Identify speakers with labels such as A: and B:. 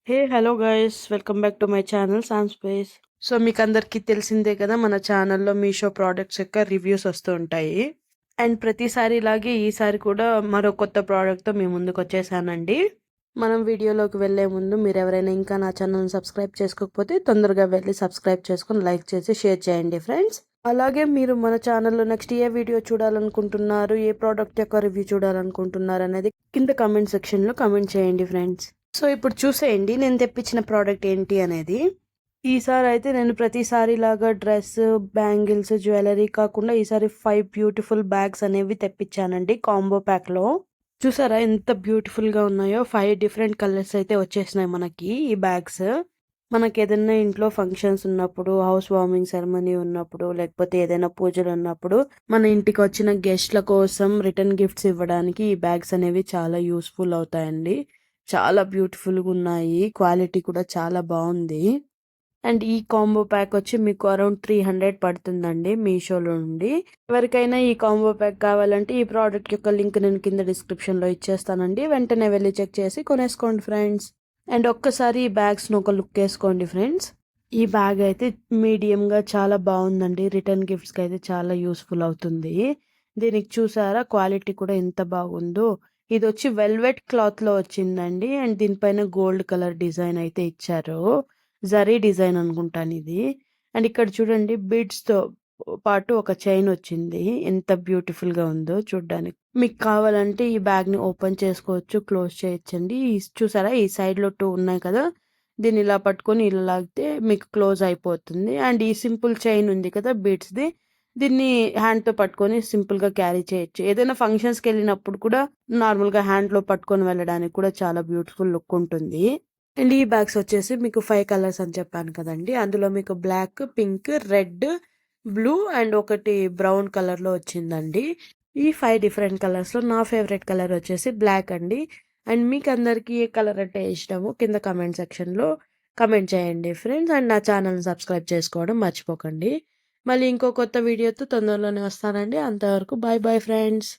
A: Hello guys, welcome back to my channel Sam space. So మీకు అందరికీ తెలిసిందే కదా, మన ఛానల్లో మీషో ప్రోడక్ట్స్ యొక్క రివ్యూస్ వస్తూ ఉంటాయి. అండ్ ప్రతిసారి ఇలాగే ఈసారి కూడా మరో కొత్త ప్రోడక్ట్తో మీ ముందుకు వచ్చేసానండి. మనం వీడియోలోకి వెళ్లే ముందు మీరు ఎవరైనా ఇంకా నా ఛానల్ని సబ్స్క్రైబ్ చేసుకోకపోతే తొందరగా వెళ్ళి సబ్స్క్రైబ్ చేసుకుని లైక్ చేసి షేర్ చేయండి ఫ్రెండ్స్. అలాగే మీరు మన ఛానల్లో నెక్స్ట్ ఏ వీడియో చూడాలనుకుంటున్నారు, ఏ ప్రోడక్ట్ యొక్క రివ్యూ చూడాలనుకుంటున్నారు అనేది కింద కమెంట్ సెక్షన్లో కమెంట్ చేయండి ఫ్రెండ్స్. సో ఇప్పుడు చూసేయండి నేను తెప్పించిన ప్రోడక్ట్ ఏంటి అనేది. ఈసారి అయితే నేను ప్రతిసారి లాగా డ్రెస్, బ్యాంగిల్స్, జ్యువెలరీ కాకుండా ఈసారి 5 బ్యూటిఫుల్ బ్యాగ్స్ అనేవి తెప్పించానండి కాంబో ప్యాక్లో. చూసారా ఎంత బ్యూటిఫుల్గా ఉన్నాయో. 5 డిఫరెంట్ కలర్స్ అయితే వచ్చేసినాయి మనకి ఈ బ్యాగ్స్. మనకి ఏదైనా ఇంట్లో ఫంక్షన్స్ ఉన్నప్పుడు, హౌస్ వార్మింగ్ సెరమనీ ఉన్నప్పుడు, లేకపోతే ఏదైనా పూజలు ఉన్నప్పుడు మన ఇంటికి వచ్చిన గెస్ట్ల కోసం రిటర్న్ గిఫ్ట్స్ ఇవ్వడానికి ఈ బ్యాగ్స్ అనేవి చాలా యూస్ఫుల్ అవుతాయండి. చాలా బ్యూటిఫుల్గా ఉన్నాయి, క్వాలిటీ కూడా చాలా బాగుంది. అండ్ ఈ కాంబో ప్యాక్ వచ్చి మీకు అరౌండ్ 300 పడుతుందండి మీషోలో నుండి. ఎవరికైనా ఈ కాంబో ప్యాక్ కావాలంటే ఈ ప్రోడక్ట్ యొక్క లింక్ నేను కింద డిస్క్రిప్షన్లో ఇచ్చేస్తానండి. వెంటనే వెళ్ళి చెక్ చేసి కొనేసుకోండి ఫ్రెండ్స్. అండ్ ఒక్కసారి ఈ బ్యాగ్స్ను ఒక లుక్ వేసుకోండి ఫ్రెండ్స్. ఈ బ్యాగ్ అయితే మీడియంగా చాలా బాగుందండి. రిటర్న్ గిఫ్ట్స్కి అయితే చాలా యూస్ఫుల్ అవుతుంది. దీనికి చూసారా క్వాలిటీ కూడా ఎంత బాగుందో. ఇది వచ్చి వెల్వెట్ క్లాత్లో వచ్చిందండి. అండ్ దీనిపైన గోల్డ్ కలర్ డిజైన్ అయితే ఇచ్చారు. జరీ డిజైన్ అనుకుంటాను ఇది. అండ్ ఇక్కడ చూడండి బీడ్స్తో పాటు ఒక చైన్ వచ్చింది. ఎంత బ్యూటిఫుల్గా ఉందో చూడ్డానికి. మీకు కావాలంటే ఈ బ్యాగ్ని ఓపెన్ చేసుకోవచ్చు, క్లోజ్ చేయొచ్చండి. చూసారా ఈ సైడ్లో 2 ఉన్నాయి కదా, దీన్ని ఇలా పట్టుకొని ఇలా లాగితే మీకు క్లోజ్ అయిపోతుంది. అండ్ ఈ సింపుల్ చైన్ ఉంది కదా బీడ్స్ది, దీన్ని హ్యాండ్తో పట్టుకొని సింపుల్గా క్యారీ చేయొచ్చు. ఏదైనా ఫంక్షన్స్కి వెళ్ళినప్పుడు కూడా నార్మల్గా హ్యాండ్లో పట్టుకొని వెళ్ళడానికి కూడా చాలా బ్యూటిఫుల్ లుక్ ఉంటుంది. అండ్ ఈ బ్యాగ్స్ వచ్చేసి మీకు 5 కలర్స్ అని చెప్పాను కదండి. అందులో మీకు black, pink, red, blue and ఒకటి బ్రౌన్ కలర్లో వచ్చిందండి. ఈ 5 డిఫరెంట్ కలర్స్లో నా ఫేవరెట్ కలర్ వచ్చేసి బ్లాక్ అండి. అండ్ మీకు అందరికీ ఏ కలర్ అంటే ఇష్టమో కింద కమెంట్ సెక్షన్లో కమెంట్ చేయండి ఫ్రెండ్స్. అండ్ నా ఛానల్ని సబ్స్క్రైబ్ చేసుకోవడం మర్చిపోకండి. మళ్ళీ ఇంకో కొత్త వీడియోతో తొందరలోనే వస్తానండి. అంతవరకు బాయ్ బాయ్ ఫ్రెండ్స్.